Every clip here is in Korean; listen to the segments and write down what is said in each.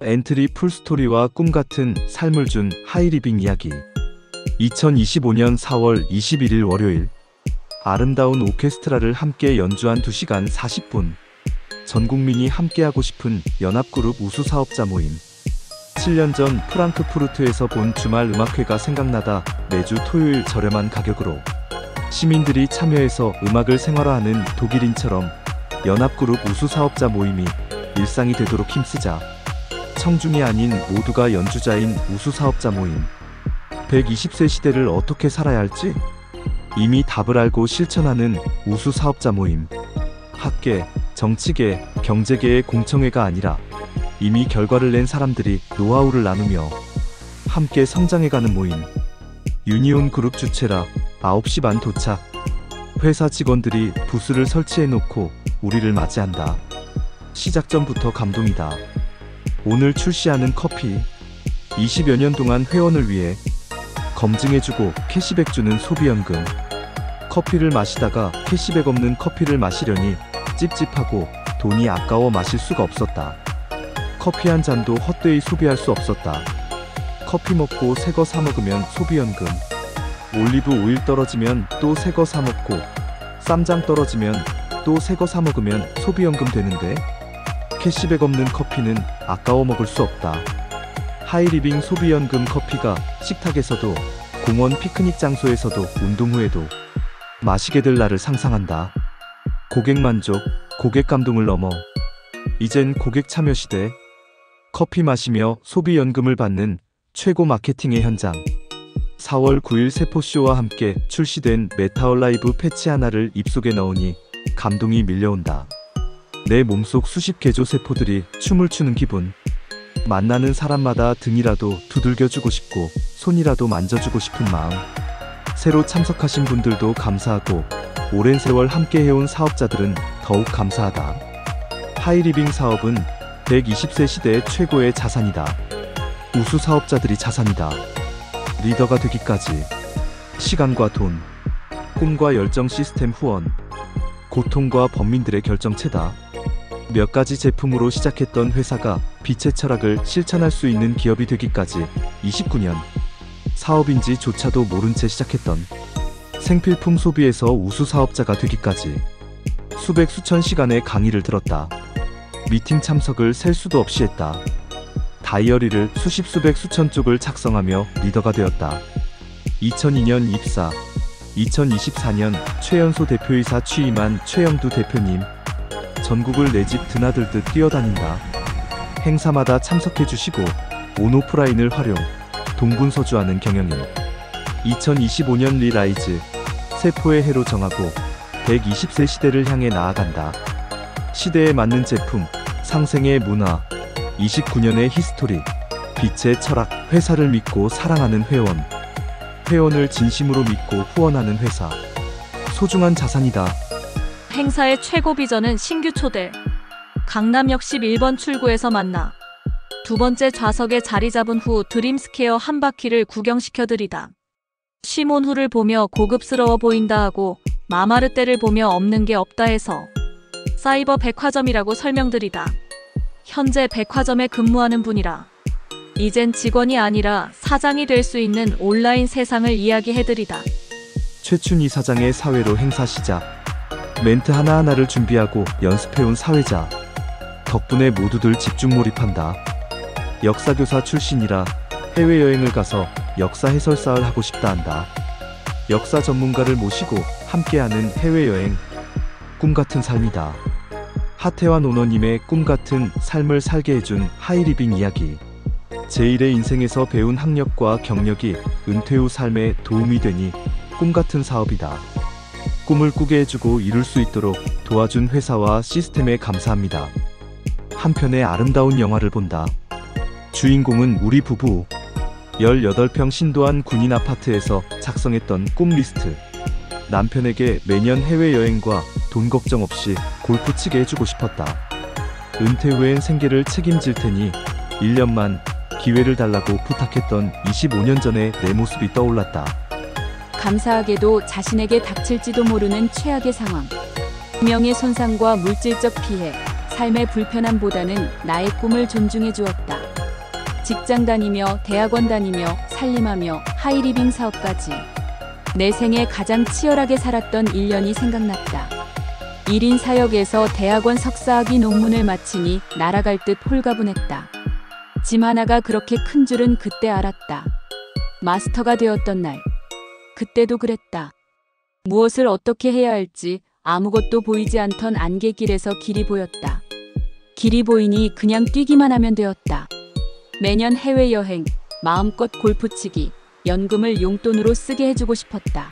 엔트리 풀스토리와 꿈같은 삶을 준 하이리빙 이야기. 2025년 4월 21일 월요일, 아름다운 오케스트라를 함께 연주한 2시간 40분. 전 국민이 함께하고 싶은 연합그룹 우수사업자 모임. 7년 전 프랑크푸르트에서 본 주말 음악회가 생각나다 매주 토요일 저렴한 가격으로 시민들이 참여해서 음악을 생활화하는 독일인처럼 연합그룹 우수사업자 모임이 일상이 되도록 힘쓰자. 청중이 아닌 모두가 연주자인 우수사업자 모임. 120세 시대를 어떻게 살아야 할지 이미 답을 알고 실천하는 우수사업자 모임. 학계, 정치계, 경제계의 공청회가 아니라 이미 결과를 낸 사람들이 노하우를 나누며 함께 성장해가는 모임. 유니온 그룹 주최라 9시 반 도착. 회사 직원들이 부스를 설치해놓고 우리를 맞이한다. 시작 전부터 감동이다. 오늘 출시하는 커피. 20여 년 동안 회원을 위해 검증해주고 캐시백 주는 소비연금. 커피를 마시다가 캐시백 없는 커피를 마시려니 찝찝하고 돈이 아까워 마실 수가 없었다. 커피 한 잔도 헛되이 소비할 수 없었다. 커피 먹고 새거 사 먹으면 소비연금. 올리브 오일 떨어지면 또 새거 사 먹고 쌈장 떨어지면 또 새거 사 먹으면 소비연금 되는데 캐시백 없는 커피는 아까워 먹을 수 없다. 하이리빙 소비연금 커피가 식탁에서도 공원 피크닉 장소에서도 운동 후에도 마시게 될 날을 상상한다. 고객 만족, 고객 감동을 넘어 이젠 고객 참여 시대. 커피 마시며 소비연금을 받는 최고 마케팅의 현장. 4월 9일 세포쇼와 함께 출시된 메타얼라이브 패치 하나를 입속에 넣으니 감동이 밀려온다. 내 몸속 수십 개조 세포들이 춤을 추는 기분. 만나는 사람마다 등이라도 두들겨주고 싶고 손이라도 만져주고 싶은 마음. 새로 참석하신 분들도 감사하고 오랜 세월 함께 해온 사업자들은 더욱 감사하다. 하이리빙 사업은 120세 시대의 최고의 자산이다. 우수 사업자들이 자산이다. 리더가 되기까지 시간과 돈, 꿈과 열정 시스템 후원, 고통과 범민들의 결정체다. 몇 가지 제품으로 시작했던 회사가 빛의 철학을 실천할 수 있는 기업이 되기까지 29년. 사업인지조차도 모른 채 시작했던 생필품 소비에서 우수 사업자가 되기까지 수백 수천 시간의 강의를 들었다. 미팅 참석을 셀 수도 없이 했다. 다이어리를 수십 수백 수천 쪽을 작성하며 리더가 되었다. 2002년 입사, 2024년 최연소 대표이사 취임한 최영두 대표님. 전국을 내 집 드나들듯 뛰어다닌다. 행사마다 참석해주시고 온오프라인을 활용, 동분서주하는 경영인. 2025년 리라이즈, 세포의 해로 정하고 120세 시대를 향해 나아간다. 시대에 맞는 제품, 상생의 문화, 29년의 히스토리, 빛의 철학. 회사를 믿고 사랑하는 회원. 회원을 진심으로 믿고 후원하는 회사. 소중한 자산이다. 행사의 최고 비전은 신규 초대. 강남역 11번 출구에서 만나. 두 번째 좌석에 자리 잡은 후 드림스퀘어 한 바퀴를 구경시켜드리다. 시몬후를 보며 고급스러워 보인다 하고 마마르떼를 보며 없는 게 없다 해서 사이버 백화점이라고 설명드리다. 현재 백화점에 근무하는 분이라 이젠 직원이 아니라 사장이 될 수 있는 온라인 세상을 이야기해드리다. 최춘희 사장의 사회로 행사 시작. 멘트 하나하나를 준비하고 연습해온 사회자. 덕분에 모두들 집중 몰입한다. 역사교사 출신이라 해외여행을 가서 역사 해설사를 하고 싶다 한다. 역사 전문가를 모시고 함께하는 해외여행. 꿈같은 삶이다. 하태환 오너님의 꿈같은 삶을 살게 해준 하이리빙 이야기. 제1의 인생에서 배운 학력과 경력이 은퇴 후 삶에 도움이 되니 꿈같은 사업이다. 꿈을 꾸게 해주고 이룰 수 있도록 도와준 회사와 시스템에 감사합니다. 한편의 아름다운 영화를 본다. 주인공은 우리 부부. 18평 신도안 군인 아파트에서 작성했던 꿈 리스트. 남편에게 매년 해외여행과 돈 걱정 없이 골프 치게 해주고 싶었다. 은퇴 후엔 생계를 책임질 테니 1년만 기회를 달라고 부탁했던 25년 전의 내 모습이 떠올랐다. 감사하게도 자신에게 닥칠지도 모르는 최악의 상황. 명예손상과 물질적 피해, 삶의 불편함보다는 나의 꿈을 존중해 주었다. 직장 다니며 대학원 다니며 살림하며 하이리빙 사업까지. 내 생에 가장 치열하게 살았던 1년이 생각났다. 1인 사역에서 대학원 석사학위 논문을 마치니 날아갈 듯 홀가분했다. 짐 하나가 그렇게 큰 줄은 그때 알았다. 마스터가 되었던 날. 그때도 그랬다. 무엇을 어떻게 해야 할지 아무것도 보이지 않던 안개길에서 길이 보였다. 길이 보이니 그냥 뛰기만 하면 되었다. 매년 해외여행, 마음껏 골프치기, 연금을 용돈으로 쓰게 해주고 싶었다.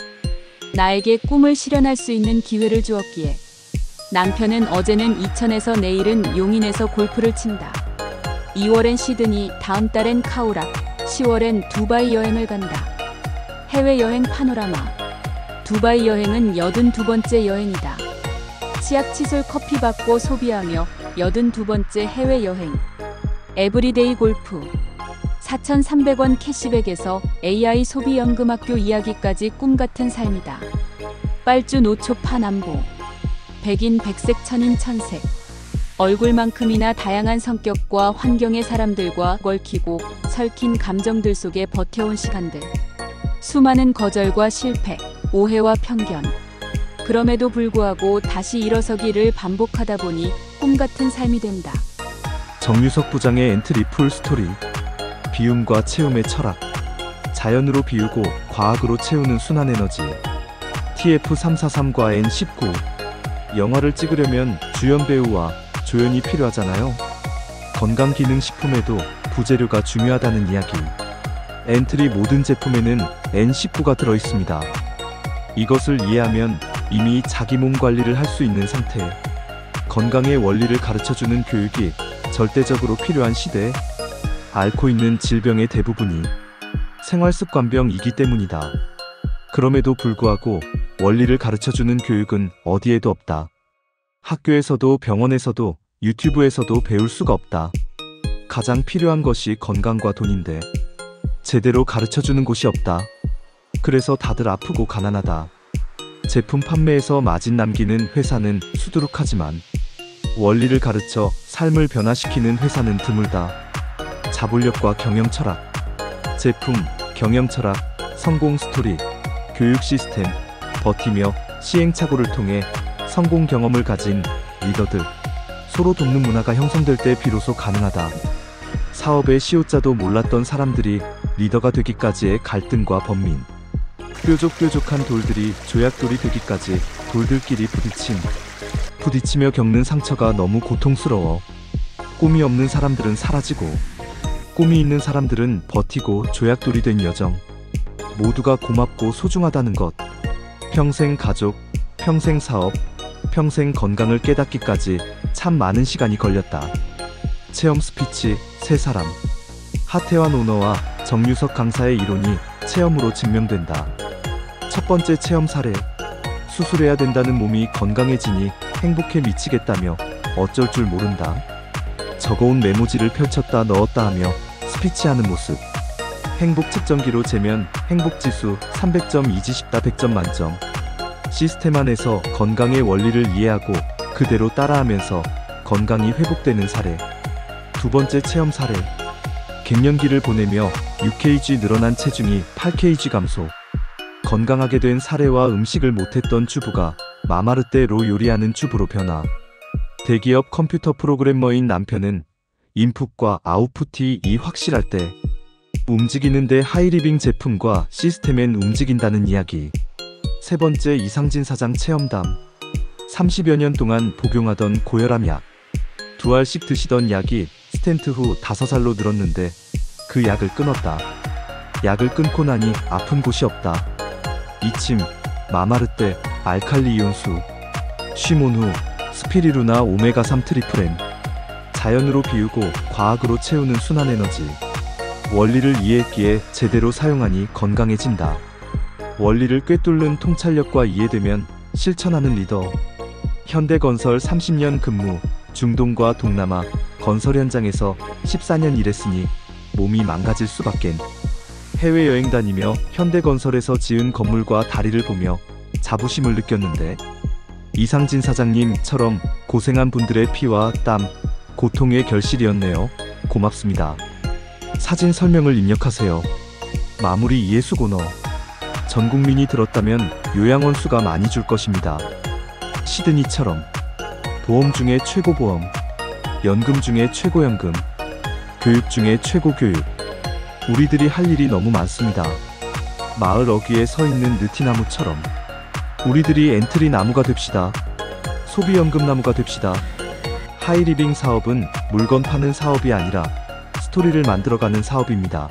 나에게 꿈을 실현할 수 있는 기회를 주었기에. 남편은 어제는 이천에서 내일은 용인에서 골프를 친다. 2월엔 시드니, 다음 달엔 카오락, 10월엔 두바이 여행을 간다. 해외여행 파노라마. 두바이 여행은 82번째 여행이다. 치약 칫솔 커피 받고 소비하며 82번째 해외여행. 에브리데이 골프. 4,300원 캐시백에서 AI 소비연금학교 이야기까지 꿈같은 삶이다. 빨주 노초파 남보. 백인 백색 천인 천색. 얼굴만큼이나 다양한 성격과 환경의 사람들과 얽히고 설킨 감정들 속에 버텨온 시간들. 수많은 거절과 실패, 오해와 편견. 그럼에도 불구하고 다시 일어서기를 반복하다 보니 꿈같은 삶이 된다. 정유석 부장의 엔트리 풀 스토리. 비움과 채움의 철학. 자연으로 비우고 과학으로 채우는 순환에너지. TF343과 N19. 영화를 찍으려면 주연 배우와 조연이 필요하잖아요. 건강기능식품에도 부재료가 중요하다는 이야기. 엔트리 모든 제품에는 N19가 들어있습니다. 이것을 이해하면 이미 자기 몸 관리를 할 수 있는 상태. 건강의 원리를 가르쳐주는 교육이 절대적으로 필요한 시대에 앓고 있는 질병의 대부분이 생활습관병이기 때문이다. 그럼에도 불구하고 원리를 가르쳐주는 교육은 어디에도 없다. 학교에서도 병원에서도 유튜브에서도 배울 수가 없다. 가장 필요한 것이 건강과 돈인데 제대로 가르쳐주는 곳이 없다. 그래서 다들 아프고 가난하다. 제품 판매에서 마진 남기는 회사는 수두룩하지만 원리를 가르쳐 삶을 변화시키는 회사는 드물다. 자본력과 경영철학. 제품, 경영철학, 성공 스토리, 교육 시스템, 버티며 시행착오를 통해 성공 경험을 가진 리더들. 서로 돕는 문화가 형성될 때 비로소 가능하다. 사업의 시효자도 몰랐던 사람들이 리더가 되기까지의 갈등과 번민. 뾰족뾰족한 돌들이 조약돌이 되기까지 돌들끼리 부딪히며 겪는 상처가 너무 고통스러워. 꿈이 없는 사람들은 사라지고 꿈이 있는 사람들은 버티고 조약돌이 된 여정. 모두가 고맙고 소중하다는 것. 평생 가족, 평생 사업, 평생 건강을 깨닫기까지 참 많은 시간이 걸렸다. 체험 스피치, 세 사람. 하태환 오너와 정유석 강사의 이론이 체험으로 증명된다. 첫 번째 체험 사례. 수술해야 된다는 몸이 건강해지니 행복해 미치겠다며 어쩔 줄 모른다. 적어온 메모지를 펼쳤다 넣었다 하며 스피치하는 모습. 행복 측정기로 재면 행복지수 300점 이지십다 100점 만점. 시스템 안에서 건강의 원리를 이해하고 그대로 따라하면서 건강이 회복되는 사례. 두 번째 체험 사례. 갱년기를 보내며 6kg 늘어난 체중이 8kg 감소. 건강하게 된 사례와 음식을 못했던 주부가 마마르떼로 요리하는 주부로 변화. 대기업 컴퓨터 프로그래머인 남편은 인풋과 아웃풋이 확실할 때 움직이는데 하이리빙 제품과 시스템엔 움직인다는 이야기. 세 번째 이상진 사장 체험담. 30여 년 동안 복용하던 고혈압 약. 2알씩 드시던 약이 스텐트 후 5알로 늘었는데 그 약을 끊었다. 약을 끊고 나니 아픈 곳이 없다. 이침, 마마르떼, 알칼리 이온수, 쉬몬후, 스피리루나 오메가3 트리플 M. 자연으로 비우고 과학으로 채우는 순환에너지. 원리를 이해했기에 제대로 사용하니 건강해진다. 원리를 꿰뚫는 통찰력과 이해되면 실천하는 리더. 현대건설 30년 근무, 중동과 동남아 건설 현장에서 14년 일했으니 몸이 망가질 수밖엔. 해외여행 다니며 현대건설에서 지은 건물과 다리를 보며 자부심을 느꼈는데 이상진 사장님처럼 고생한 분들의 피와 땀, 고통의 결실이었네요. 고맙습니다. 사진 설명을 입력하세요. 마무리 이해수고너. 전 국민이 들었다면 요양원 수가 많이 줄 것입니다. 시드니처럼. 보험 중에 최고 보험, 연금 중에 최고 연금, 교육 중에 최고 교육. 우리들이 할 일이 너무 많습니다. 마을 어귀에 서 있는 느티나무처럼 우리들이 엔트리 나무가 됩시다. 소비연금 나무가 됩시다. 하이리빙 사업은 물건 파는 사업이 아니라 스토리를 만들어가는 사업입니다.